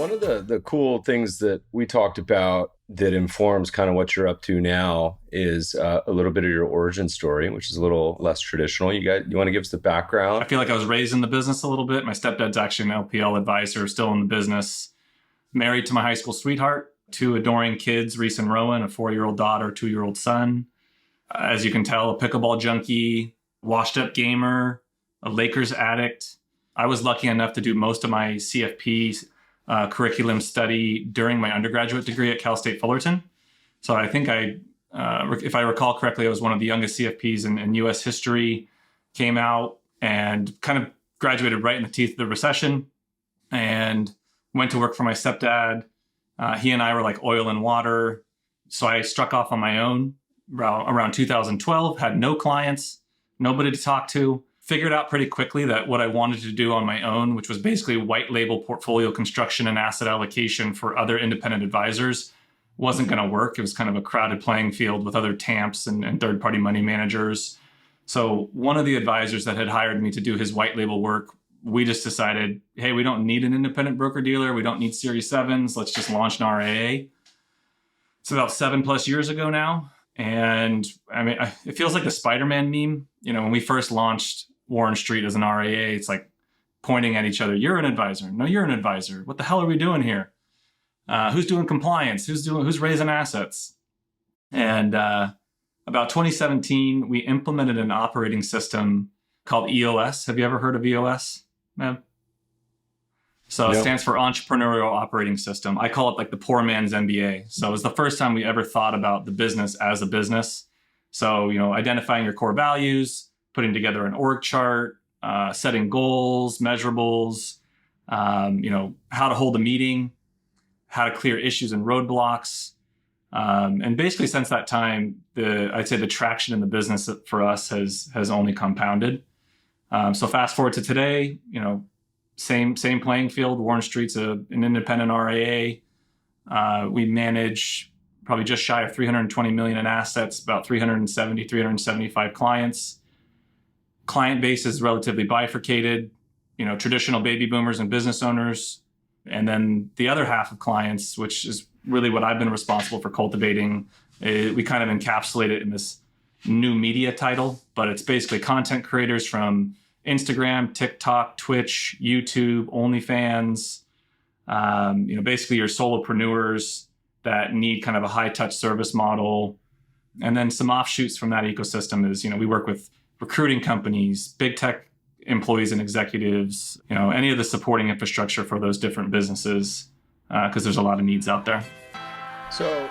One of the cool things that we talked about that informs kind of what you're up to now is a little bit of your origin story, which is a little less traditional. You want to give us the background? I feel like I was raised in the business a little bit. My stepdad's actually an LPL advisor, still in the business. Married to my high school sweetheart, 2 adoring kids, Reese and Rowan, a 4-year-old daughter, 2-year-old son. As you can tell, a pickleball junkie, washed up gamer, a Lakers addict. I was lucky enough to do most of my CFP curriculum study during my undergraduate degree at Cal State Fullerton. So I think if I recall correctly, I was one of the youngest CFPs in U.S. history, came out and kind of graduated right in the teeth of the recession and went to work for my stepdad. He and I were like oil and water. So I struck off on my own around 2012, had no clients, nobody to talk to. Figured out pretty quickly that what I wanted to do on my own, which was basically white label portfolio construction and asset allocation for other independent advisors, wasn't going to work. It was kind of a crowded playing field with other TAMPs and third-party money managers. So one of the advisors that had hired me to do his white label work, we just decided, hey, we don't need an independent broker-dealer. We don't need Series 7s. Let's just launch an RIA. It's about 7+ years ago now. And I mean, it feels like the Spider-Man meme. You know, when we first launched Warren Street as an RIA, it's like pointing at each other. You're an advisor. No, you're an advisor. What the hell are we doing here? Who's doing compliance? Who's raising assets? And about 2017, we implemented an operating system called EOS. Have you ever heard of EOS, man? So It stands for Entrepreneurial Operating System. I call it like the poor man's MBA. So it was the first time we ever thought about the business as a business. So, identifying your core values, putting together an org chart, setting goals, measurables, how to hold a meeting, how to clear issues and roadblocks. And basically since that time, I'd say the traction in the business for us has only compounded. So fast forward to today, same playing field. Warren Street's an independent RIA. We manage probably just shy of $320 million in assets, about 375 clients. Client base is relatively bifurcated, traditional baby boomers and business owners. And then the other half of clients, which is really what I've been responsible for cultivating, we kind of encapsulate it in this new media title, but it's basically content creators from Instagram, TikTok, Twitch, YouTube, OnlyFans, basically your solopreneurs that need kind of a high touch service model. And then some offshoots from that ecosystem is, we work with recruiting companies, big tech employees and executives, any of the supporting infrastructure for those different businesses, because there's a lot of needs out there. So